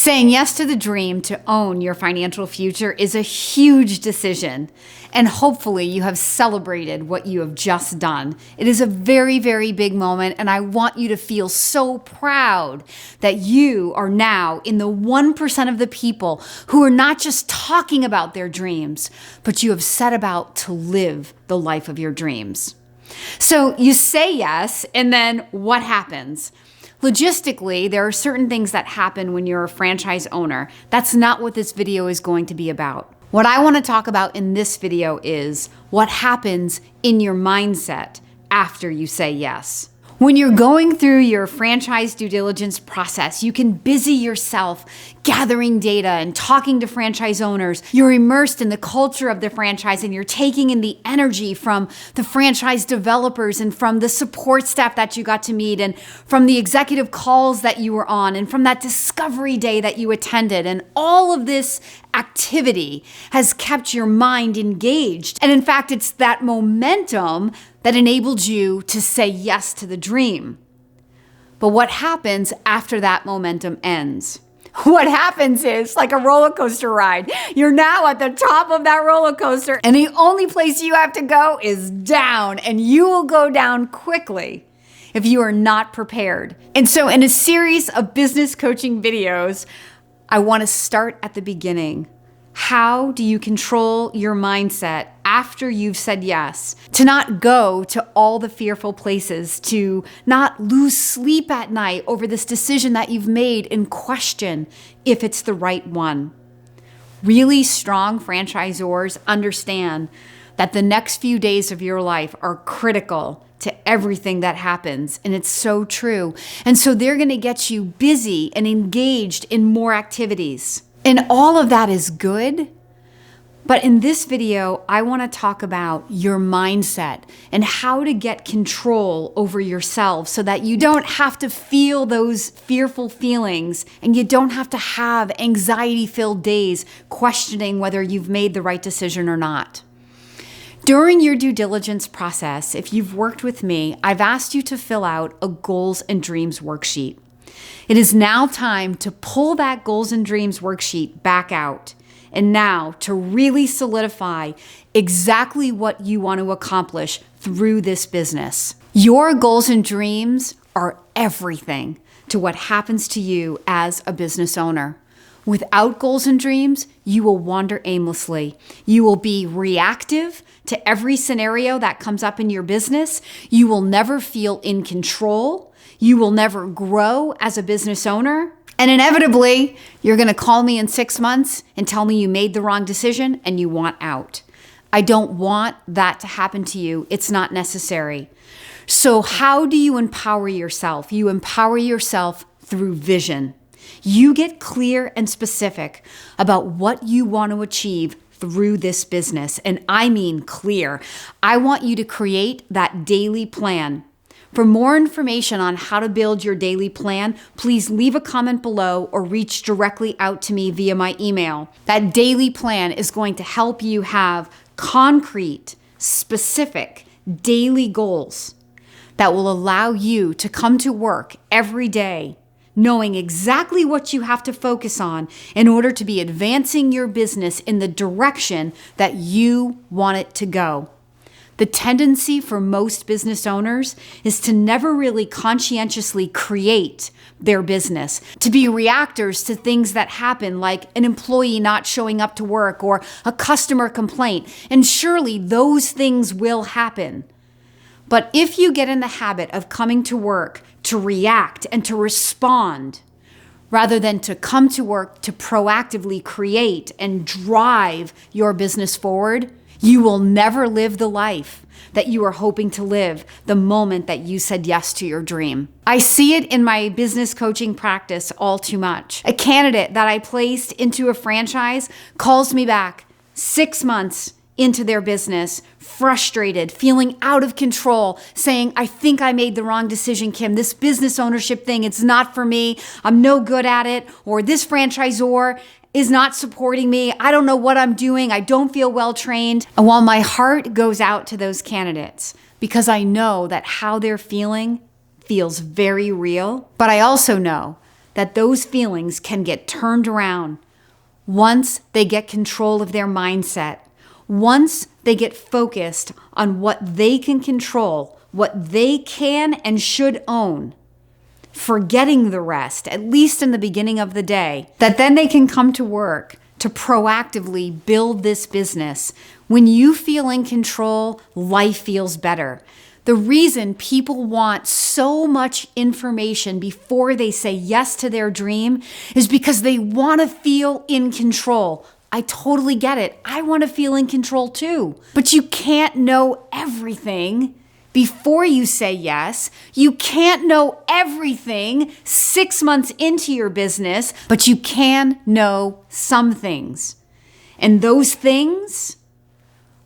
Saying yes to the dream to own your financial future is a huge decision, and hopefully you have celebrated what you have just done. It is a very, very big moment, and I want you to feel so proud that you are now in the 1% of the people who are not just talking about their dreams, but you have set about to live the life of your dreams. So you say yes, and then what happens? Logistically, there are certain things that happen when you're a franchise owner. That's not what this video is going to be about. What I want to talk about in this video is what happens in your mindset after you say yes. When you're going through your franchise due diligence process, you can busy yourself gathering data and talking to franchise owners. You're immersed in the culture of the franchise and you're taking in the energy from the franchise developers and from the support staff that you got to meet and from the executive calls that you were on and from that discovery day that you attended. And all of this activity has kept your mind engaged. And in fact, it's that momentum that enabled you to say yes to the dream. But what happens after that momentum ends? What happens is like a roller coaster ride. You're now at the top of that roller coaster, and the only place you have to go is down, and you will go down quickly if you are not prepared. And so in a series of business coaching videos, I want to start at the beginning. How do you control your mindset after you've said yes? To not go to all the fearful places, to not lose sleep at night over this decision that you've made and question if it's the right one. Really strong franchisors understand that the next few days of your life are critical to everything that happens. And it's so true. And so they're going to get you busy and engaged in more activities. And all of that is good. But in this video, I want to talk about your mindset and how to get control over yourself so that you don't have to feel those fearful feelings and you don't have to have anxiety-filled days questioning whether you've made the right decision or not. During your due diligence process, if you've worked with me, I've asked you to fill out a goals and dreams worksheet. It is now time to pull that goals and dreams worksheet back out and now to really solidify exactly what you want to accomplish through this business. Your goals and dreams are everything to what happens to you as a business owner. Without goals and dreams, you will wander aimlessly. You will be reactive to every scenario that comes up in your business. You will never feel in control. You will never grow as a business owner. And inevitably, you're going to call me in 6 months and tell me you made the wrong decision and you want out. I don't want that to happen to you. It's not necessary. So how do you empower yourself? You empower yourself through vision. You get clear and specific about what you want to achieve through this business. And I mean clear. I want you to create that daily plan. For more information on how to build your daily plan, please leave a comment below or reach directly out to me via my email. That daily plan is going to help you have concrete, specific daily goals that will allow you to come to work every day knowing exactly what you have to focus on in order to be advancing your business in the direction that you want it to go. The tendency for most business owners is to never really conscientiously create their business, to be reactors to things that happen like an employee not showing up to work or a customer complaint. And surely those things will happen. But if you get in the habit of coming to work to react and to respond, rather than to come to work to proactively create and drive your business forward, you will never live the life that you are hoping to live the moment that you said yes to your dream. I see it in my business coaching practice all too much. A candidate that I placed into a franchise calls me back 6 months into their business, frustrated, feeling out of control, saying, I think I made the wrong decision, Kim. This business ownership thing, it's not for me. I'm no good at it. Or this franchisor is not supporting me. I don't know what I'm doing. I don't feel well trained. And while my heart goes out to those candidates, because I know that how they're feeling feels very real, but I also know that those feelings can get turned around once they get control of their mindset, once they get focused on what they can control, what they can and should own, forgetting the rest, at least in the beginning of the day, that then they can come to work to proactively build this business. When you feel in control, life feels better. The reason people want so much information before they say yes to their dream is because they want to feel in control. I totally get it. I want to feel in control too. But you can't know everything before you say yes. You can't know everything 6 months into your business, but you can know some things. And those things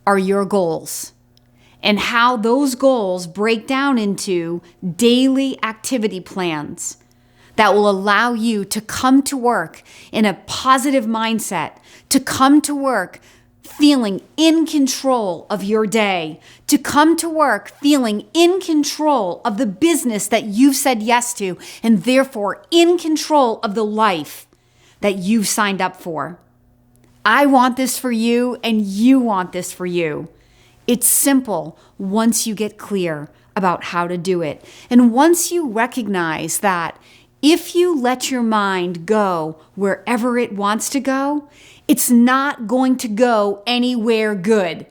are your goals, and how those goals break down into daily activity plans that will allow you to come to work in a positive mindset, to come to work feeling in control of your day, to come to work feeling in control of the business that you've said yes to, and therefore in control of the life that you've signed up for. I want this for you, and you want this for you. It's simple once you get clear about how to do it. And once you recognize that if you let your mind go wherever it wants to go, it's not going to go anywhere good.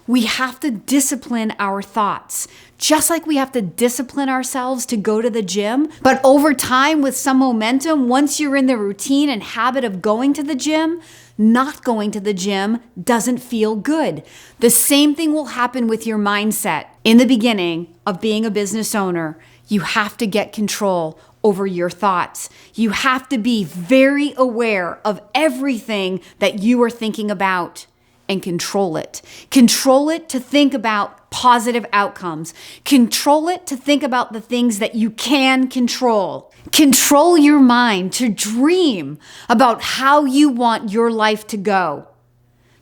We have to discipline our thoughts, just like we have to discipline ourselves to go to the gym. But over time, with some momentum, once you're in the routine and habit of going to the gym, not going to the gym doesn't feel good. The same thing will happen with your mindset. In the beginning of being a business owner, you have to get control over your thoughts. You have to be very aware of everything that you are thinking about and control it. Control it to think about positive outcomes. Control it to think about the things that you can control. Control your mind to dream about how you want your life to go.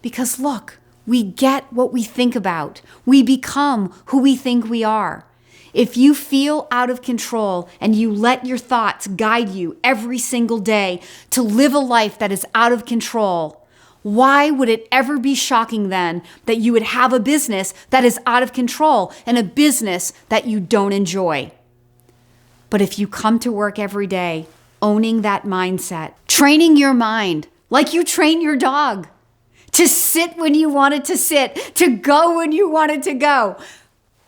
Because look, we get what we think about. We become who we think we are. If you feel out of control and you let your thoughts guide you every single day to live a life that is out of control, why would it ever be shocking then that you would have a business that is out of control and a business that you don't enjoy? But if you come to work every day owning that mindset, training your mind like you train your dog to sit when you want it to sit, to go when you want it to go.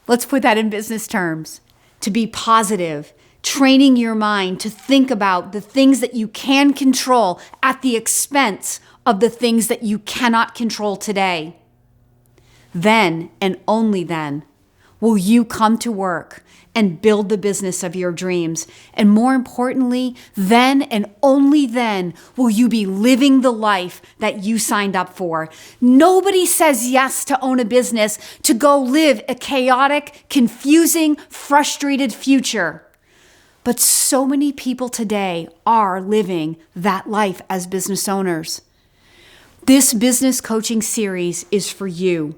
Let's put that in business terms. To be positive, training your mind to think about the things that you can control at the expense of the things that you cannot control today. Then and only then will you come to work and build the business of your dreams. And more importantly, then and only then will you be living the life that you signed up for. Nobody says yes to own a business to go live a chaotic, confusing, frustrated future. But so many people today are living that life as business owners. This business coaching series is for you.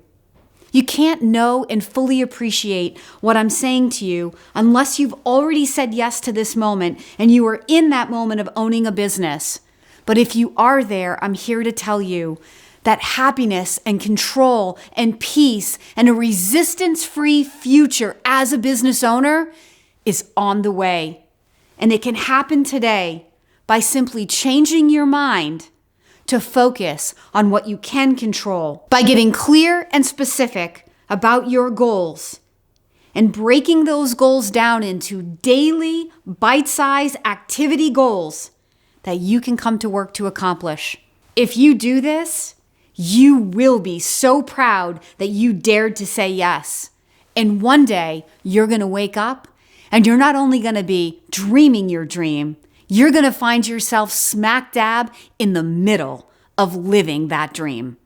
You can't know and fully appreciate what I'm saying to you unless you've already said yes to this moment and you are in that moment of owning a business. But if you are there, I'm here to tell you that happiness and control and peace and a resistance-free future as a business owner is on the way. And it can happen today by simply changing your mind to focus on what you can control, by getting clear and specific about your goals and breaking those goals down into daily, bite-sized activity goals that you can come to work to accomplish. If you do this, you will be so proud that you dared to say yes. And one day, you're going to wake up and you're not only going to be dreaming your dream, you're going to find yourself smack dab in the middle of living that dream.